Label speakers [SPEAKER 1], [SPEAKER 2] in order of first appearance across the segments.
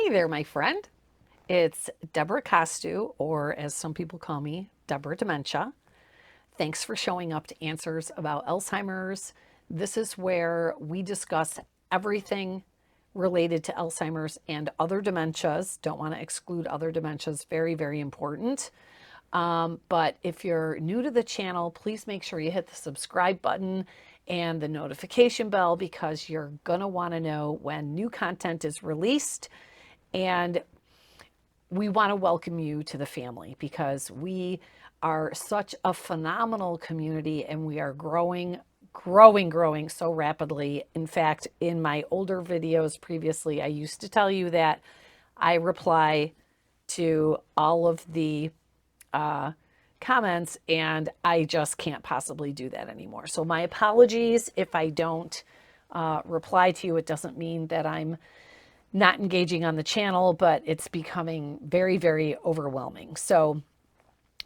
[SPEAKER 1] Hey there, my friend. It's Deborah Costu, or as some people call me, Deborah Dementia. Thanks for showing up to Answers About Alzheimer's. This is where we discuss everything related to Alzheimer's and other dementias. Don't want to exclude other dementias, very, very important. But if you're new to the channel, please make sure you hit the subscribe button and the notification bell because you're going to want to know when new content is released. And we want to welcome you to the family because we are such a phenomenal community and we are growing so rapidly. In fact, in my older videos previously, I used to tell you that I reply to all of the comments, and I just can't possibly do that anymore. So my apologies if I don't reply to you. It doesn't mean that I'm not engaging on the channel, but it's becoming very, very overwhelming. So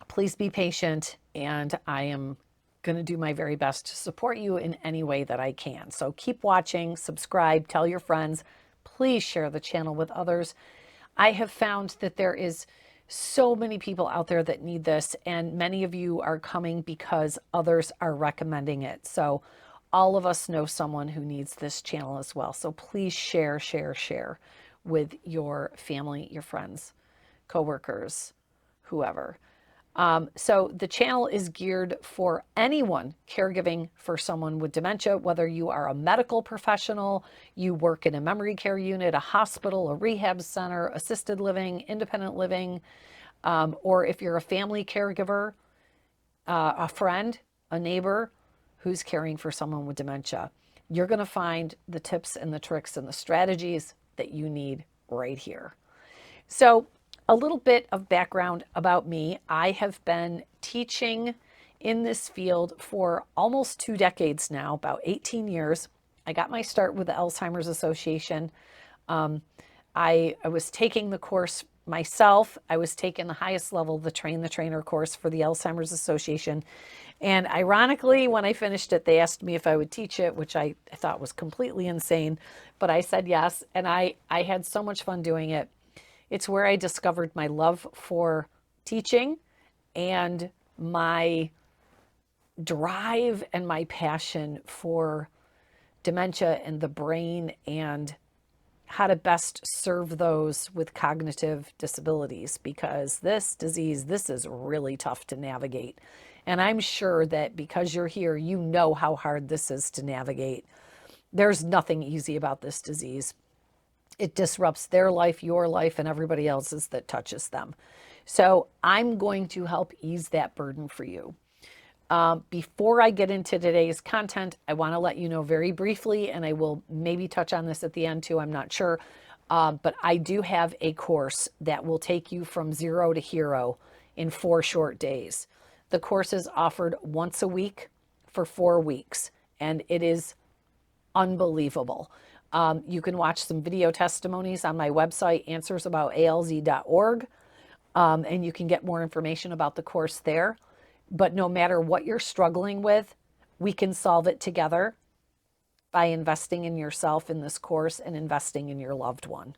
[SPEAKER 1] please be patient, and I am going to do my very best to support you in any way that I can. So keep watching, subscribe, tell your friends. Please share the channel with others. I have found that there is so many people out there that need this, and many of you are coming because others are recommending it. So all of us know someone who needs this channel as well. So please share with your family, your friends, coworkers, whoever. So the channel is geared for anyone caregiving for someone with dementia, whether you are a medical professional, you work in a memory care unit, a hospital, a rehab center, assisted living, independent living, or if you're a family caregiver, a friend, a neighbor who's caring for someone with dementia. You're going to find the tips and the tricks and the strategies that you need right here. So a little bit of background about me. I have been teaching in this field for almost 2 decades now, about 18 years. I got my start with the Alzheimer's Association. I was taking the course myself. I was taking the highest level, the Train the Trainer course for the Alzheimer's Association. And ironically, when I finished it, they asked me if I would teach it, which I thought was completely insane. But I said yes, and I had so much fun doing it. It's where I discovered my love for teaching and my drive and my passion for dementia and the brain and how to best serve those with cognitive disabilities, because this disease, this is really tough to navigate. And I'm sure that because you're here, you know how hard this is to navigate. There's nothing easy about this disease. It disrupts their life, your life, and everybody else's that touches them. So I'm going to help ease that burden for you. Before I get into today's content, I want to let you know very briefly, and I will maybe touch on this at the end too, I'm not sure, but I do have a course that will take you from zero to hero in 4 short days. The course is offered once a week for 4 weeks, and it is unbelievable. You can watch some video testimonies on my website, answersaboutalz.org, and you can get more information about the course there. But no matter what you're struggling with, we can solve it together by investing in yourself in this course and investing in your loved one.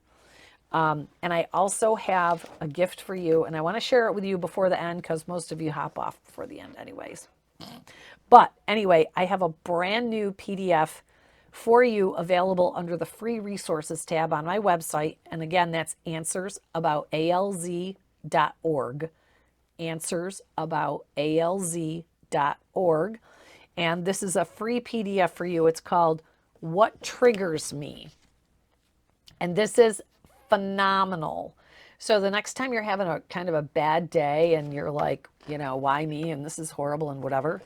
[SPEAKER 1] And I also have a gift for you, and I want to share it with you before the end because most of you hop off before the end anyways. But anyway, I have a brand new PDF for you available under the free resources tab on my website. And again, that's answersaboutalz.org. answersaboutalz.org. And this is a free PDF for you. It's called What Triggers Me. And this is phenomenal. So the next time you're having a kind of a bad day and you're like, you know, why me? And this is horrible and whatever,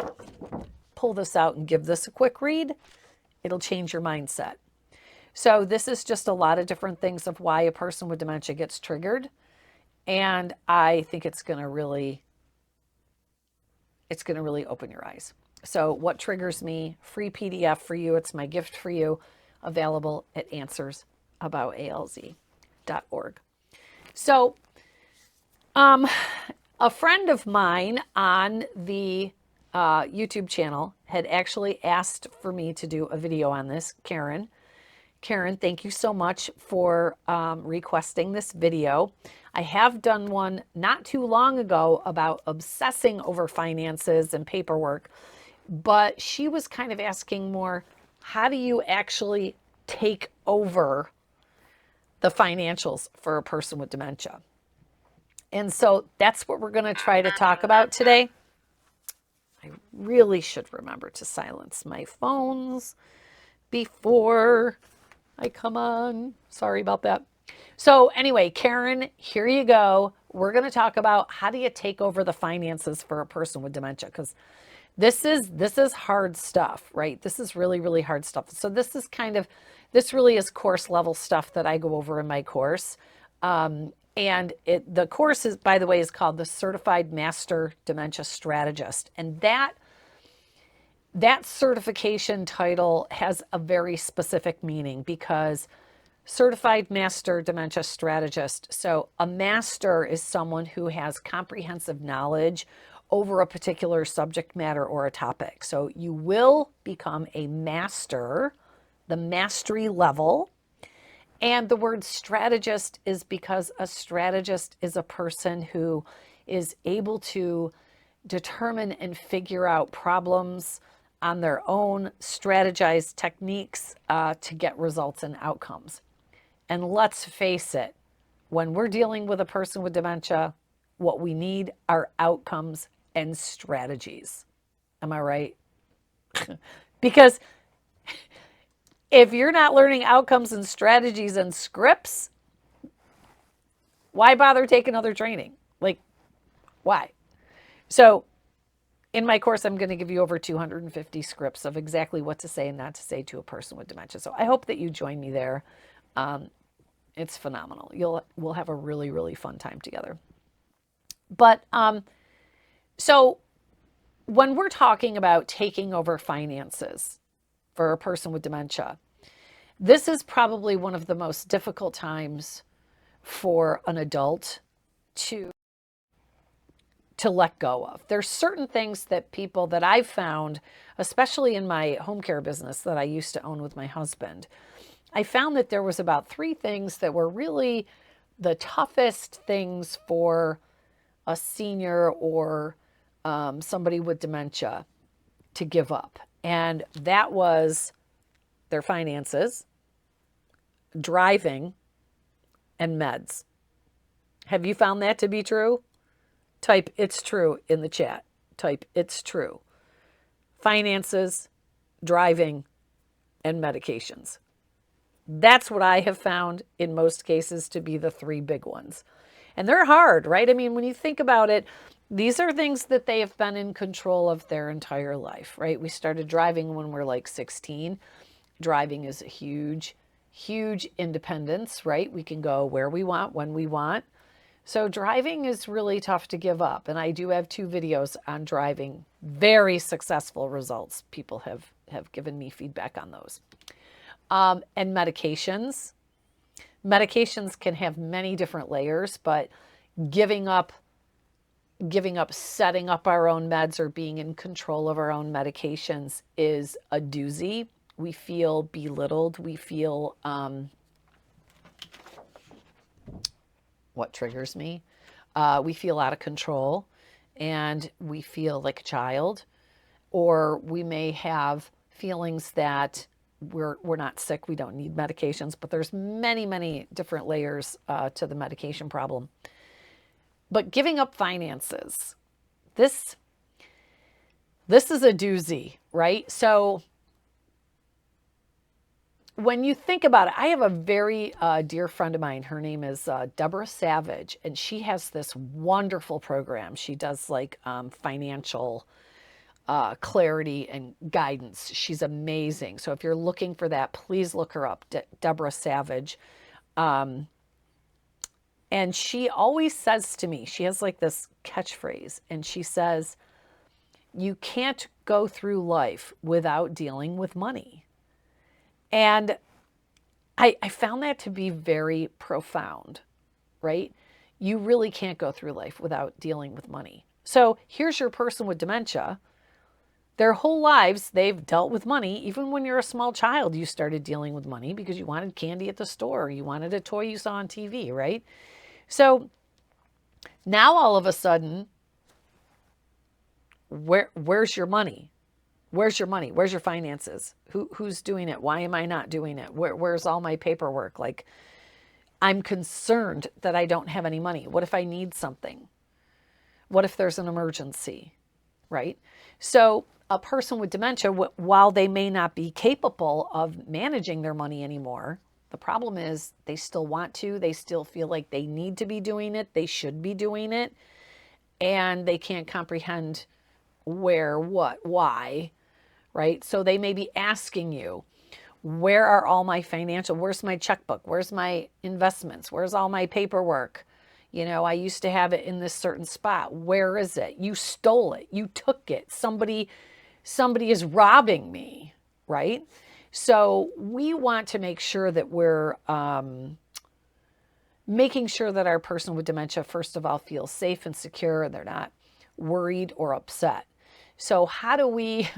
[SPEAKER 1] pull this out and give this a quick read. It'll change your mindset. So this is just a lot of different things of why a person with dementia gets triggered. And I think it's going to really open your eyes. So What Triggers Me, free PDF for you. It's my gift for you, available at answersaboutalz.org. So a friend of mine on the YouTube channel had actually asked for me to do a video on this, Karen. Karen, thank you so much for requesting this video. I have done one not too long ago about obsessing over finances and paperwork, but she was kind of asking more, how do you actually take over the financials for a person with dementia? And so that's what we're going to try to talk about today. I really should remember to silence my phones before I come on. Sorry about that. So anyway, Karen, here you go. We're going to talk about how do you take over the finances for a person with dementia, because this is hard stuff, right? This is really, really hard stuff. So this really is course level stuff that I go over in my course. And the course is, by the way, is called the Certified Master Dementia Strategist. And that certification title has a very specific meaning, because Certified Master Dementia Strategist. So a master is someone who has comprehensive knowledge over a particular subject matter or a topic. So you will become a master, the mastery level. And the word strategist is because a strategist is a person who is able to determine and figure out problems on their own, strategize techniques to get results and outcomes. And let's face it, when we're dealing with a person with dementia, what we need are outcomes and strategies. Am I right? Because if you're not learning outcomes and strategies and scripts, why bother taking other training? Like, why? So in my course, I'm going to give you over 250 scripts of exactly what to say and not to say to a person with dementia. So I hope that you join me there. It's phenomenal. We'll have a really, really fun time together. But so when we're talking about taking over finances for a person with dementia, this is probably one of the most difficult times for an adult to let go of. There's certain things that people that I've found, especially in my home care business that I used to own with my husband, I found that there was about 3 things that were really the toughest things for a senior or somebody with dementia to give up. And that was their finances, driving, and meds. Have you found that to be true? Type "it's true" in the chat. Type "it's true." Finances, driving, and medications. That's what I have found in most cases to be the 3 big ones. And they're hard, right? I mean, when you think about it, these are things that they have been in control of their entire life, right? We started driving when we're like 16. Driving is a huge, huge independence, right? We can go where we want, when we want. So driving is really tough to give up. And I do have 2 videos on driving, very successful results. People have given me feedback on those. And medications. Medications can have many different layers, but giving up setting up our own meds or being in control of our own medications is a doozy. We feel belittled. We feel, what triggers me? We feel out of control, and we feel like a child, or we may have feelings that we're not sick, we don't need medications, but there's many, many different layers to the medication problem. But giving up finances, this is a doozy, right? So when you think about it, I have a very dear friend of mine. Her name is Debra Savage, and she has this wonderful program. She does like financial clarity and guidance. She's amazing. So if you're looking for that, please look her up, Debra Savage. And she always says to me, she has like this catchphrase, and she says, you can't go through life without dealing with money. And I found that to be very profound, right? You really can't go through life without dealing with money. So here's your person with dementia. Their whole lives, they've dealt with money. Even when you're a small child, you started dealing with money because you wanted candy at the store. You wanted a toy you saw on TV, right? So now all of a sudden, where's your money? Where's your money? Where's your finances? Who's doing it? Why am I not doing it? Where's all my paperwork? Like, I'm concerned that I don't have any money. What if I need something? What if there's an emergency, right? So a person with dementia, while they may not be capable of managing their money anymore, the problem is they still want to. They still feel like they need to be doing it. They should be doing it. And they can't comprehend where, what, why, right? So they may be asking you, where are all my financial, where's my checkbook? Where's my investments? Where's all my paperwork? You know, I used to have it in this certain spot. Where is it? You stole it. You took it. Somebody is robbing me, right? So we want to make sure that we're making sure that our person with dementia, first of all, feels safe and secure and they're not worried or upset. So how do we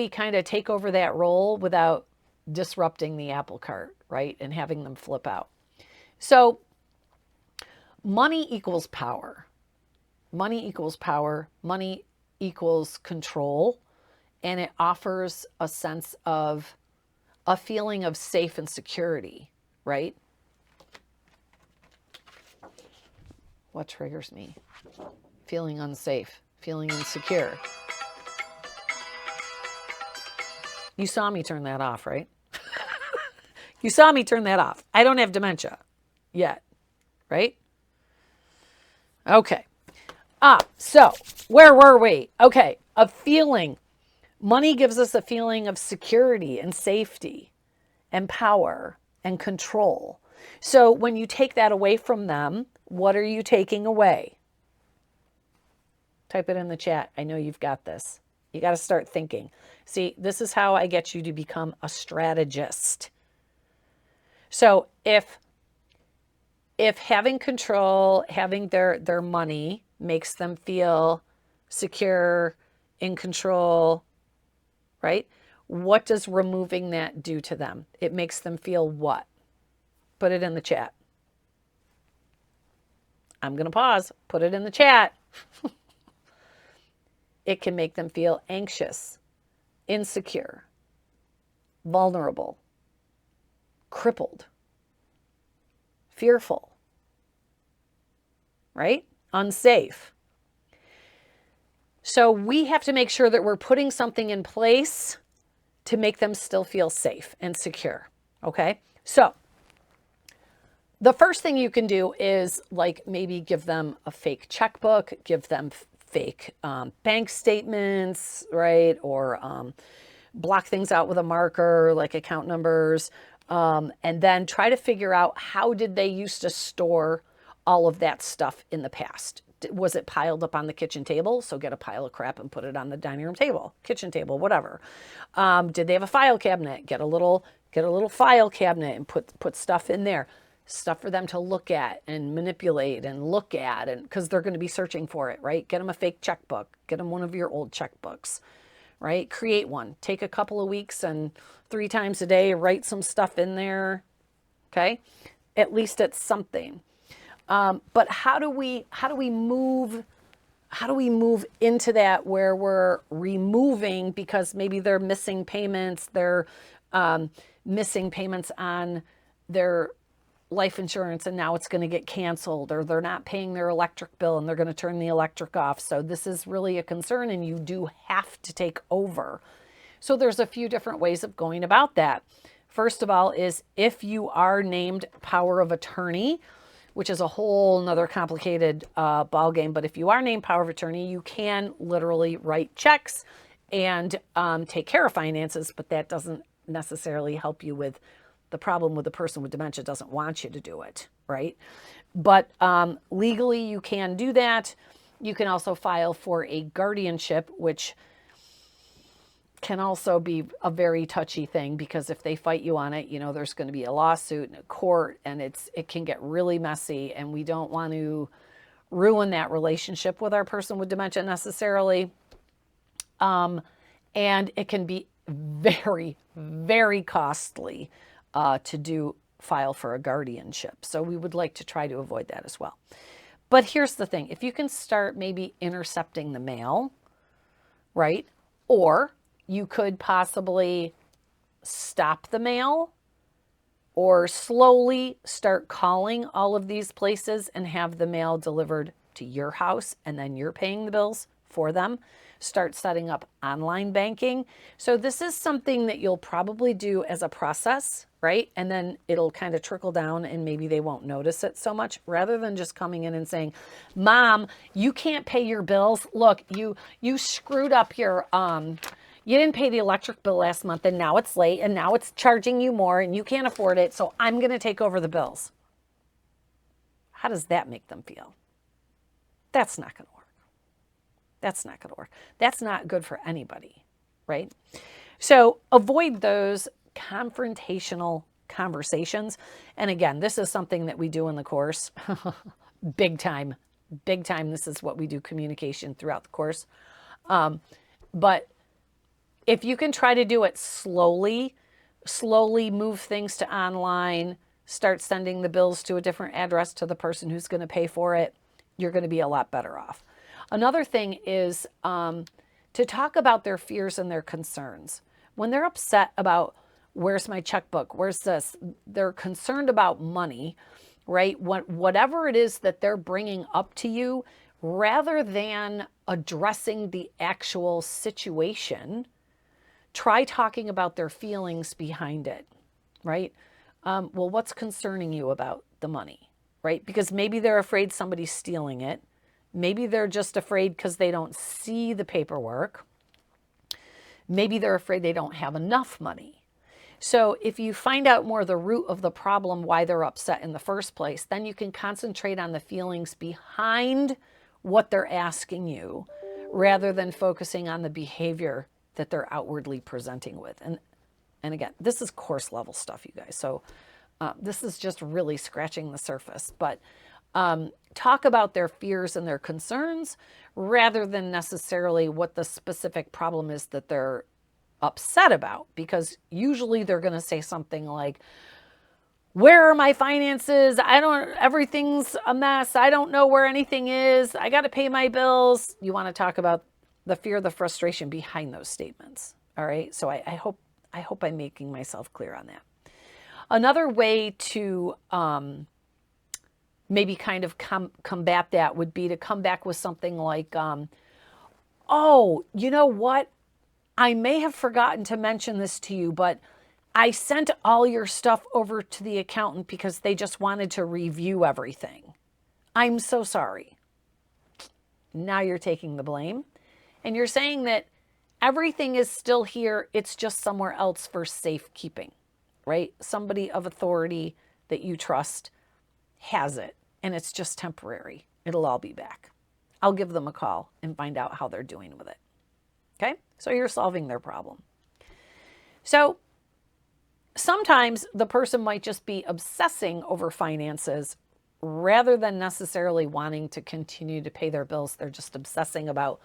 [SPEAKER 1] kind of take over that role without disrupting the apple cart, right? And having them flip out. So money equals power. Money equals power. Money equals control. And it offers a sense of a feeling of safe and security, right? What triggers me? Feeling unsafe, feeling insecure. You saw me turn that off, right? You saw me turn that off. I don't have dementia yet, right? Okay. So where were we? Okay. A feeling. Money gives us a feeling of security and safety and power and control. So when you take that away from them, what are you taking away? Type it in the chat. I know you've got this. You got to start thinking. See, this is how I get you to become a strategist. So if having control, having their money makes them feel secure, in control, right? What does removing that do to them? It makes them feel what? Put it in the chat. I'm going to pause. Put it in the chat. It can make them feel anxious, insecure, vulnerable, crippled, fearful, right? Unsafe. So we have to make sure that we're putting something in place to make them still feel safe and secure, okay? So the first thing you can do is like maybe give them a fake checkbook, give them fake bank statements, right? Or block things out with a marker like account numbers. And then try to figure out how did they used to store all of that stuff in the past. Was it piled up on the kitchen table? So get a pile of crap and put it on the dining room table, kitchen table, whatever. Did they have a file cabinet? Get a little file cabinet and put stuff in there. Stuff for them to look at and manipulate and look at, and because they're going to be searching for it, right? Get them a fake checkbook. Get them one of your old checkbooks, right? Create one. Take a couple of weeks and 3 times a day, write some stuff in there, okay? At least it's something. But how do we move into that where we're removing, because maybe they're missing payments, they're missing payments on their life insurance and now it's going to get canceled, or they're not paying their electric bill and they're going to turn the electric off. So this is really a concern and you do have to take over. So there's a few different ways of going about that. First of all is if you are named power of attorney, which is a whole nother complicated ball game. But if you are named power of attorney, you can literally write checks and take care of finances, but that doesn't necessarily help you with the problem with the person with dementia. Doesn't want you to do it, right? But legally you can do that. You can also file for a guardianship, which can also be a very touchy thing, because if they fight you on it, you know, there's going to be a lawsuit and a court, and it can get really messy, and we don't want to ruin that relationship with our person with dementia necessarily. And it can be very, very costly to file for a guardianship. So we would like to try to avoid that as well. But here's the thing. If you can start maybe intercepting the mail, right? Or you could possibly stop the mail or slowly start calling all of these places and have the mail delivered to your house, and then you're paying the bills for them. Start setting up online banking. So this is something that you'll probably do as a process, right? And then it'll kind of trickle down and maybe they won't notice it so much, rather than just coming in and saying, Mom, you can't pay your bills. Look, you screwed up your you didn't pay the electric bill last month, and now it's late, and now it's charging you more, and you can't afford it, so I'm going to take over the bills. How does that make them feel? That's not going to work. That's not going to work. That's not good for anybody, right? So avoid those confrontational conversations. And again, this is something that we do in the course. Big time. Big time. This is what we do, communication throughout the course. But if you can try to do it slowly move things to online, start sending the bills to a different address to the person who's going to pay for it, you're going to be a lot better off. Another thing is to talk about their fears and their concerns. When they're upset about, where's my checkbook, where's this, they're concerned about money, right? Whatever it is that they're bringing up to you, rather than addressing the actual situation, try talking about their feelings behind it, right? Well, what's concerning you about the money, right? Because maybe they're afraid somebody's stealing it. Maybe they're just afraid because they don't see the paperwork. Maybe they're afraid they don't have enough money. So if you find out more the root of the problem, why they're upset in the first place, then you can concentrate on the feelings behind what they're asking you, rather than focusing on the behavior that they're outwardly presenting with. And again, this is course level stuff, you guys. So this is just really scratching the surface. But talk about their fears and their concerns, rather than necessarily what the specific problem is that they're upset about. Because usually they're going to say something like, where are my finances? Everything's a mess. I don't know where anything is. I got to pay my bills. You want to talk about the fear, the frustration behind those statements. All right. So I hope I'm making myself clear on that. Another way to maybe kind of combat that would be to come back with something like, oh, you know what? I may have forgotten to mention this to you, but I sent all your stuff over to the accountant because they just wanted to review everything. I'm so sorry. Now you're taking the blame. And you're saying that everything is still here. It's just somewhere else for safekeeping, right? Somebody of authority that you trust has it, and it's just temporary. It'll all be back. I'll give them a call and find out how they're doing with it. Okay? So you're solving their problem. So sometimes the person might just be obsessing over finances rather than necessarily wanting to continue to pay their bills. They're just obsessing about,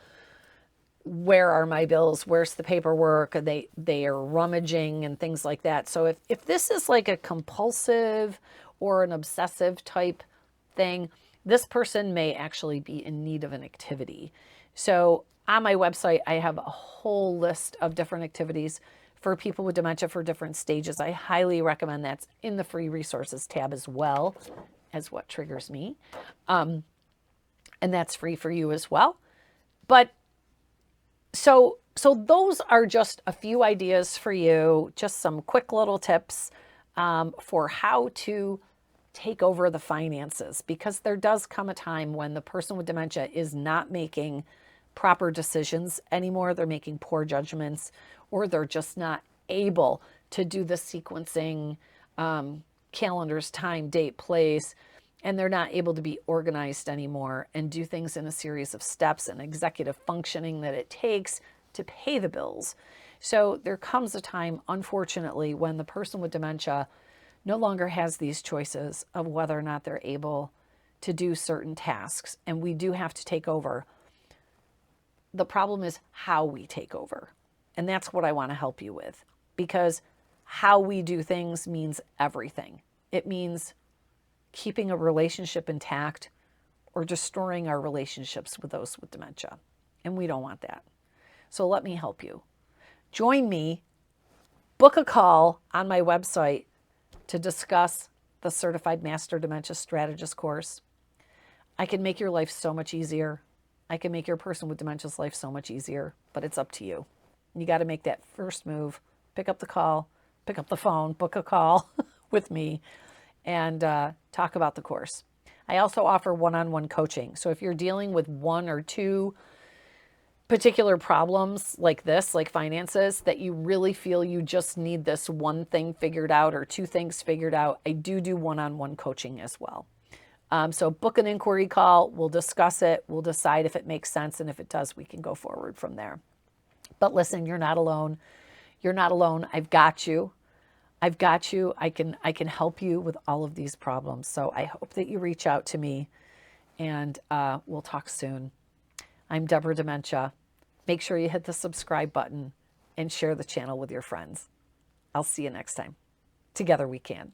[SPEAKER 1] where are my bills? Where's the paperwork? They are rummaging and things like that. So if this is like a compulsive or an obsessive type thing, this person may actually be in need of an activity. So on my website, I have a whole list of different activities for people with dementia for different stages. I highly recommend that's in the free resources tab, as well as what triggers me. And that's free for you as well. But so those are just a few ideas for you, just some quick little tips for how to take over the finances, because there does come a time when the person with dementia is not making proper decisions anymore. They're making poor judgments, or they're just not able to do the sequencing, calendars, time, date, place, and they're not able to be organized anymore and do things in a series of steps and executive functioning that it takes to pay the bills. So there comes a time, unfortunately, when the person with dementia no longer has these choices of whether or not they're able to do certain tasks, and we do have to take over. The problem is how we take over. And that's what I want to help you with, because how we do things means everything. It means keeping a relationship intact or destroying our relationships with those with dementia. And we don't want that. So let me help you. Join me, book a call on my website to discuss the Certified Master Dementia Strategist course. I can make your life so much easier. I can make your person with dementia's life so much easier, but it's up to you. You got to make that first move, pick up the call, pick up the phone, book a call with me, and talk about the course. I also offer one-on-one coaching. So if you're dealing with one or two particular problems like this, like finances, that you really feel you just need this one thing figured out or two things figured out, I do one-on-one coaching as well. So book an inquiry call. We'll discuss it. We'll decide if it makes sense. And if it does, we can go forward from there. But listen, you're not alone. You're not alone. I've got you. I've got you. I can help you with all of these problems. So I hope that you reach out to me, and we'll talk soon. I'm Debra Dementia. Make sure you hit the subscribe button and share the channel with your friends. I'll see you next time. Together we can.